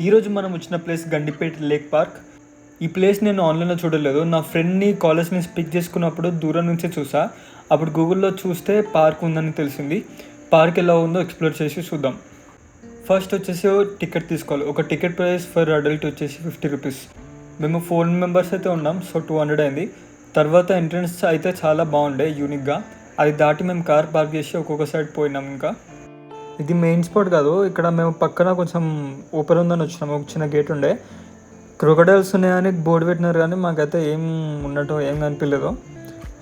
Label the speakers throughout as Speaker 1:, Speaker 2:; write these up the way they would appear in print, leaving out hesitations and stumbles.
Speaker 1: ఈరోజు మనం వచ్చిన ప్లేస్ గండిపేట లేక్ పార్క్. ఈ ప్లేస్ నేను ఆన్లైన్లో చూడలేదు, నా ఫ్రెండ్ని కాలేజ్ నుంచి పిక్ చేసుకున్నప్పుడు దూరం నుంచే చూసా. అప్పుడు గూగుల్లో చూస్తే పార్క్ ఉందని తెలిసింది. పార్క్ ఎలా ఉందో ఎక్స్ప్లోర్ చేసి చూద్దాం. ఫస్ట్ వచ్చేసి టికెట్ తీసుకోవాలి. ఒక టికెట్ ప్రైస్ ఫర్ అడల్ట్ వచ్చేసి 50 రూపీస్. మేము 4 మెంబర్స్ అయితే ఉన్నాం, సో 200 అయింది. తర్వాత ఎంట్రన్స్ అయితే చాలా బాగుండే, యూనిక్గా. అది దాటి మేము కార్ పార్క్ చేసి ఒక్కొక్క సైడ్ పోయినాం. ఇంకా ఇది మెయిన్ స్పాట్ కాదు, ఇక్కడ మేము పక్కన కొంచెం ఓపెన్ ఉందని వచ్చినాము. ఒక చిన్న గేట్ ఉండే, క్రొకడైల్స్ ఉన్నాయని బోర్డు పెట్టినారు, కానీ మాకైతే ఏం ఉన్నట్టు ఏం కనిపించలేదు.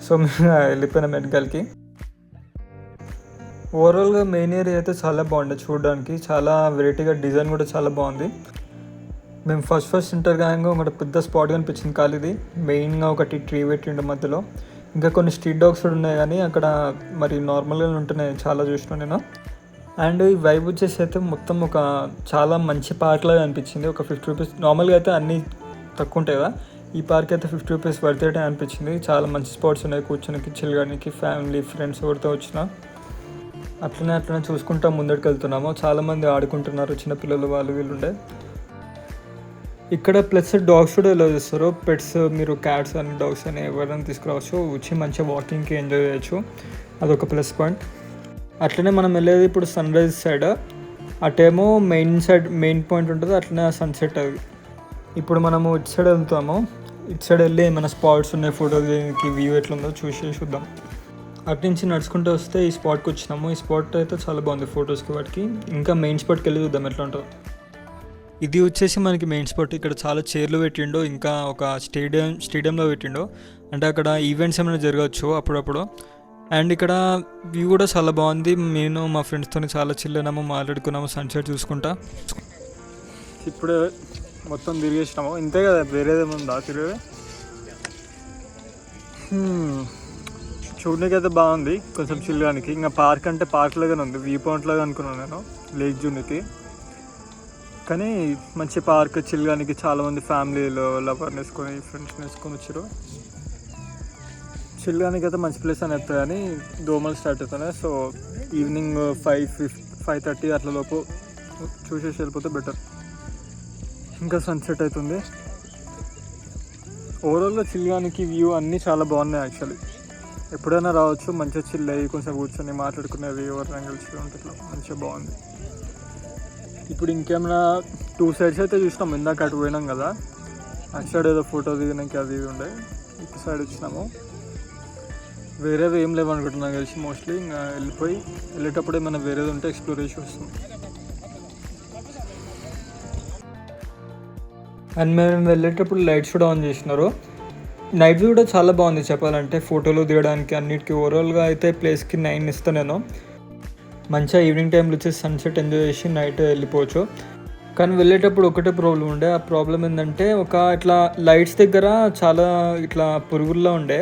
Speaker 1: సో మేము వెళ్ళిపోయినాం వెనకాలకి. ఓవరాల్గా మెయిన్ ఏరియా అయితే చాలా బాగుండే చూడడానికి, చాలా వెరైటీగా, డిజైన్ కూడా చాలా బాగుంది. మేము ఫస్ట్ ఇంటర్ గాయంగా ఒకటి పెద్ద స్పాట్ కనిపించింది ఖాళీది. మెయిన్గా ఒకటి ట్రీ పెట్టిండు మధ్యలో. ఇంకా కొన్ని స్ట్రీట్ డాగ్స్ కూడా ఉన్నాయి, కానీ అక్కడ మరి నార్మల్గా ఉంటున్నాయి, చాలా చూసినాను నేను. అండ్ ఈ వైబ్ వచ్చేసి అయితే మొత్తం ఒక చాలా మంచి పార్క్ లాగా అనిపించింది. ఒక 50 రూపీస్, నార్మల్గా అయితే అన్నీ తక్కువ ఉంటాయి కదా, ఈ పార్క్ అయితే 50 రూపీస్ వర్త్ అనిపించింది. చాలా మంచి స్పాట్స్ ఉన్నాయి కూర్చొనికి, చిల్గానికి, ఫ్యామిలీ ఫ్రెండ్స్ ఎవరితో వచ్చినా. అట్లనే చూసుకుంటా ముందరికి వెళ్తున్నాము. చాలామంది ఆడుకుంటున్నారు, చిన్నపిల్లలు వాళ్ళు వీళ్ళుండే. ఇక్కడ ప్లస్ డాగ్స్ కూడా ఎలా చేస్తారు, పెట్స్, మీరు క్యాట్స్ అని డాగ్స్ అని ఎవరైనా తీసుకురావచ్చు, వచ్చి మంచిగా వాకింగ్కి ఎంజాయ్ చేయొచ్చు. అదొక ప్లస్ పాయింట్. అట్లనే మనం వెళ్ళేది ఇప్పుడు సన్ రైజ్ సైడ్, అటేమో మెయిన్ పాయింట్ ఉంటుంది, అట్లనే సన్సెట్ అది. ఇప్పుడు మనము ఇటు సైడ్ వెళ్తాము. ఇటు సైడ్ వెళ్ళి ఏమైనా స్పాట్స్ ఉన్నాయి ఫోటో దిగడానికి, వ్యూ ఎట్లుందో చూద్దాం. అటు నుంచి నడుచుకుంటూ వస్తే ఈ స్పాట్కి వచ్చినాము. ఈ స్పాట్ అయితే చాలా బాగుంది ఫొటోస్కి వాటికి. ఇంకా మెయిన్ స్పాట్కి వెళ్ళి చూద్దాం ఎట్లా ఉంటుందో. ఇది వచ్చేసి మనకి మెయిన్ స్పాట్. ఇక్కడ చాలా చైర్లు పెట్టిండో, ఇంకా ఒక స్టేడియంలో పెట్టిండో, అంటే అక్కడ ఈవెంట్స్ ఏమైనా జరగవచ్చు అప్పుడప్పుడు. అండ్ ఇక్కడ వ్యూ కూడా చాలా బాగుంది. నేను మా ఫ్రెండ్స్తో చాలా చిల్లినాము, మాట్లాడుకున్నాము, సన్సెట్ చూసుకుంటా. ఇప్పుడు మొత్తం తిరిగేసినాము, ఇంతే కదా, వేరేదేముందా తిరిగేది. చూడడానికి అయితే బాగుంది, కొంచెం చిల్గానికి. ఇంకా పార్క్ అంటే పార్క్ లాగానే ఉంది, వ్యూ పాయింట్ లాగా అనుకున్నాను నేను లేక్ జూనికి. కానీ మంచి పార్క్, చిల్గానికి చాలామంది ఫ్యామిలీలో లవర్ని వేసుకొని, ఫ్రెండ్స్ని వేసుకొని వచ్చారు. చిల్గానికి అయితే మంచి ప్లేస్ అని చెప్తాయి, కానీ దోమలు స్టార్ట్ అవుతున్నాయి. సో ఈవినింగ్ 5:30 అట్ల లోపు చూసేసి వెళ్ళిపోతే బెటర్. ఇంకా సన్సెట్ అవుతుంది. ఓవరాల్గా చిల్గానికి వ్యూ అన్నీ చాలా బాగున్నాయి యాక్చువల్లీ. ఎప్పుడైనా రావచ్చు, మంచిగా చిల్ అయ్యి కొంచెం కూర్చొని మాట్లాడుకునేది, ఎవరైనా కలిసి ఉంటుంది, మంచిగా బాగుంది. ఇప్పుడు ఇంకేమైనా 2 సైడ్స్ అయితే చూసినాము. ఇందాక అటు పోయినాం కదా, అటు సైడ్ ఏదో ఫోటో దిగడానికి అది ఇది ఉండే, ఇటు సైడ్ వచ్చినాము. వేరేది ఏం లేవు అనుకుంటున్నాను కలిసి మోస్ట్లీ. ఇంకా వెళ్ళేటప్పుడు ఏమైనా వేరేది ఉంటే ఎక్స్ప్లోర్ చేసి వస్తుంది. అండ్ మేము వెళ్ళేటప్పుడు లైట్స్ కూడా ఆన్ చేసినారు. నైట్ వ్యూ కూడా చాలా బాగుంది చెప్పాలంటే, ఫోటోలు దిగడానికి అన్నిటికీ. ఓవరాల్గా అయితే ప్లేస్కి 9 ఇస్తాను నేను. మంచిగా ఈవినింగ్ టైంలో వచ్చి సన్సెట్ ఎంజాయ్ చేసి నైట్ వెళ్ళిపోవచ్చు. కానీ వెళ్ళేటప్పుడు ఒకటే ప్రాబ్లం ఉండే. ఆ ప్రాబ్లం ఏంటంటే, ఒక ఇట్లా లైట్స్ దగ్గర చాలా ఇట్లా పురుగుల్లో ఉండే.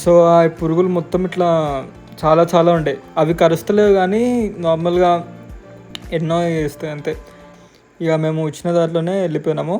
Speaker 1: సో ఆ పురుగులు మొత్తం ఇట్లా చాలా ఉండే. అవి కరుస్తలేవు, కానీ నార్మల్గా ఎన్నో వేస్తాయి అంతే. ఇక మేము వచ్చిన దాంట్లోనే వెళ్ళిపోయినాము.